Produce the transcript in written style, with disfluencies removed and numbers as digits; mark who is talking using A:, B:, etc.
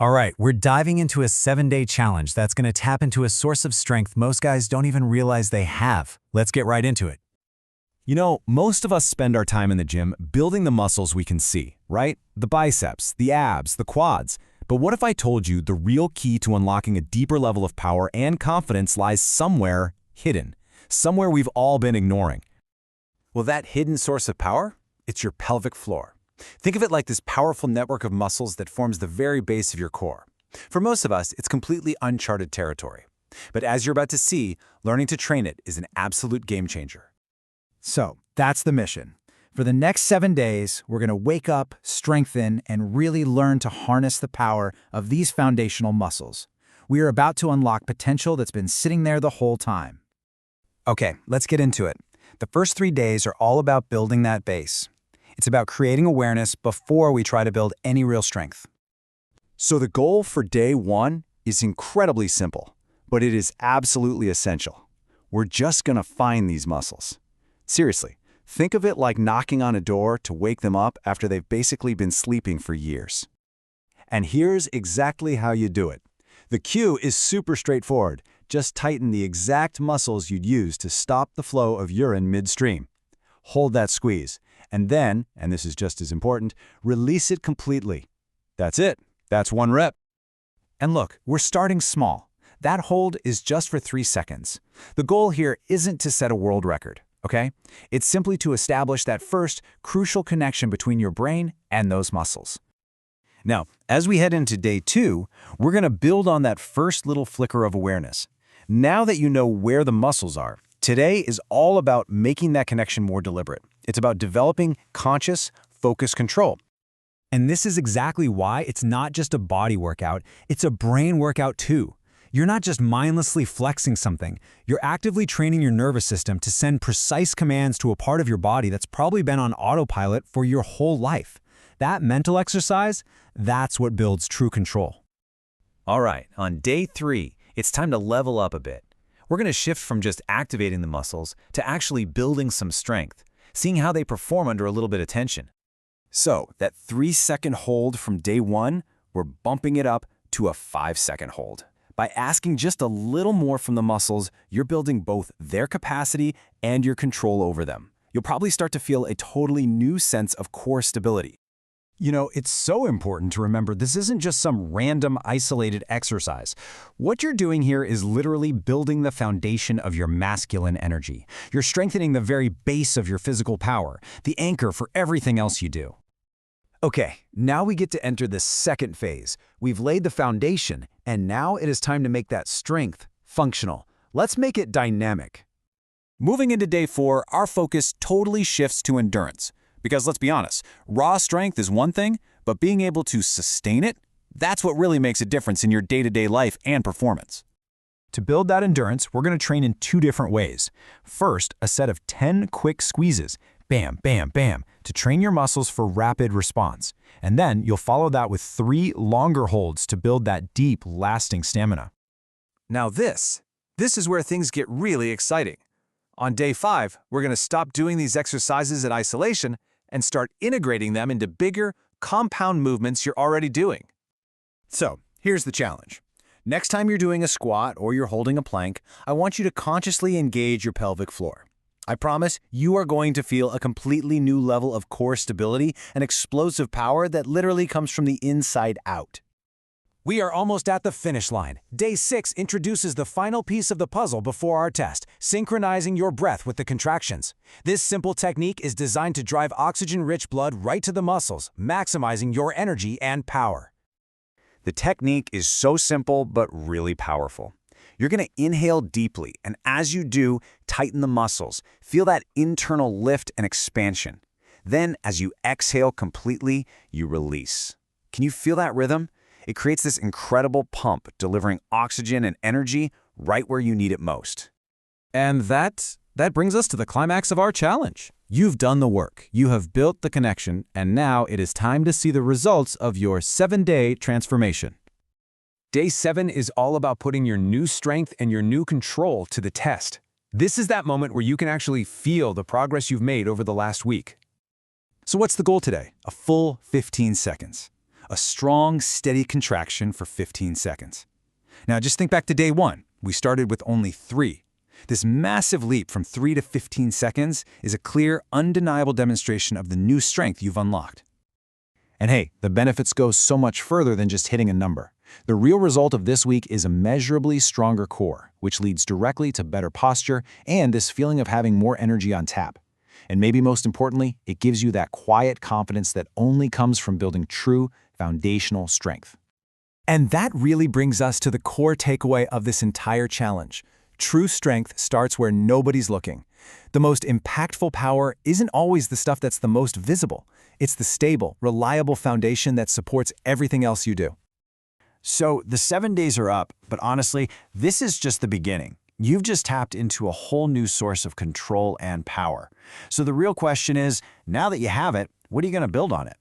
A: All right, we're diving into a 7-day challenge that's going to tap into a source of strength most guys don't even realize they have. Let's get right into it.
B: You know, most of us spend our time in the gym building the muscles we can see, right? The biceps, the abs, the quads. But what if I told you the real key to unlocking a deeper level of power and confidence lies somewhere hidden, somewhere we've all been ignoring?
C: Well, that hidden source of power? It's your pelvic floor. Think of it like this powerful network of muscles that forms the very base of your core. For most of us, it's completely uncharted territory. But as you're about to see, learning to train it is an absolute game changer.
D: So, that's the mission. For the next 7 days, we're going to wake up, strengthen, and really learn to harness the power of these foundational muscles. We are about to unlock potential that's been sitting there the whole time. Okay, let's get into it. The first 3 days are all about building that base. It's about creating awareness before we try to build any real strength.
B: So the goal for day 1 is incredibly simple, but it is absolutely essential. We're just going to find these muscles. Seriously, think of it like knocking on a door to wake them up after they've basically been sleeping for years. And here's exactly how you do it. The cue is super straightforward. Just tighten the exact muscles you'd use to stop the flow of urine midstream. Hold that squeeze, and then, and this is just as important, release it completely. That's it. That's 1 rep.
D: And look, we're starting small. That hold is just for 3 seconds. The goal here isn't to set a world record, okay? It's simply to establish that first crucial connection between your brain and those muscles.
B: Now, as we head into day 2, we're going to build on that first little flicker of awareness. Now that you know where the muscles are, today is all about making that connection more deliberate. It's about developing conscious, focused control.
A: And this is exactly why it's not just a body workout, it's a brain workout too. You're not just mindlessly flexing something, you're actively training your nervous system to send precise commands to a part of your body that's probably been on autopilot for your whole life. That mental exercise, that's what builds true control.
C: All right, on day 3, it's time to level up a bit. We're going to shift from just activating the muscles to actually building some strength, seeing how they perform under a little bit of tension.
B: So, that 3-second hold from day 1, we're bumping it up to a 5-second hold. By asking just a little more from the muscles, you're building both their capacity and your control over them. You'll probably start to feel a totally new sense of core stability. You know, it's so important to remember this isn't just some random isolated exercise. What you're doing here is literally building the foundation of your masculine energy. You're strengthening the very base of your physical power, the anchor for everything else you do.
D: Okay, now we get to enter the second phase. We've laid the foundation, and now it is time to make that strength functional. Let's make it dynamic.
B: Moving into day 4, our focus totally shifts to endurance. Because let's be honest, raw strength is one thing, but being able to sustain it, that's what really makes a difference in your day-to-day life and performance. To build that endurance, we're going to train in 2 different ways. First, a set of 10 quick squeezes, bam, bam, bam, to train your muscles for rapid response. And then you'll follow that with 3 longer holds to build that deep, lasting stamina.
C: Now this is where things get really exciting. On day 5, we're going to stop doing these exercises in isolation and start integrating them into bigger, compound movements you're already doing. So, here's the challenge. Next time you're doing a squat or you're holding a plank, I want you to consciously engage your pelvic floor. I promise you are going to feel a completely new level of core stability and explosive power that literally comes from the inside out. We are almost at the finish line. Day 6 introduces the final piece of the puzzle before our test, synchronizing your breath with the contractions. This simple technique is designed to drive oxygen-rich blood right to the muscles, maximizing your energy and power.
B: The technique is so simple but really powerful. You're going to inhale deeply, and as you do, tighten the muscles. Feel that internal lift and expansion. Then, as you exhale completely, you release. Can you feel that rhythm? It creates this incredible pump, delivering oxygen and energy right where you need it most.
A: And that brings us to the climax of our challenge. You've done the work, you have built the connection, and now it is time to see the results of your 7-day transformation. Day 7 is all about putting your new strength and your new control to the test. This is that moment where you can actually feel the progress you've made over the last week.
B: So what's the goal today? A full 15 seconds.
A: a strong, steady contraction for 15 seconds. Now just think back to day 1. We started with only 3. This massive leap from 3 to 15 seconds is a clear, undeniable demonstration of the new strength you've unlocked.
B: And hey, the benefits go so much further than just hitting a number. The real result of this week is a measurably stronger core, which leads directly to better posture and this feeling of having more energy on tap. And maybe most importantly, it gives you that quiet confidence that only comes from building true, foundational strength.
C: And that really brings us to the core takeaway of this entire challenge. True strength starts where nobody's looking. The most impactful power isn't always the stuff that's the most visible. It's the stable, reliable foundation that supports everything else you do.
E: So the 7 days are up, but honestly, this is just the beginning. You've just tapped into a whole new source of control and power. So the real question is, now that you have it, what are you going to build on it?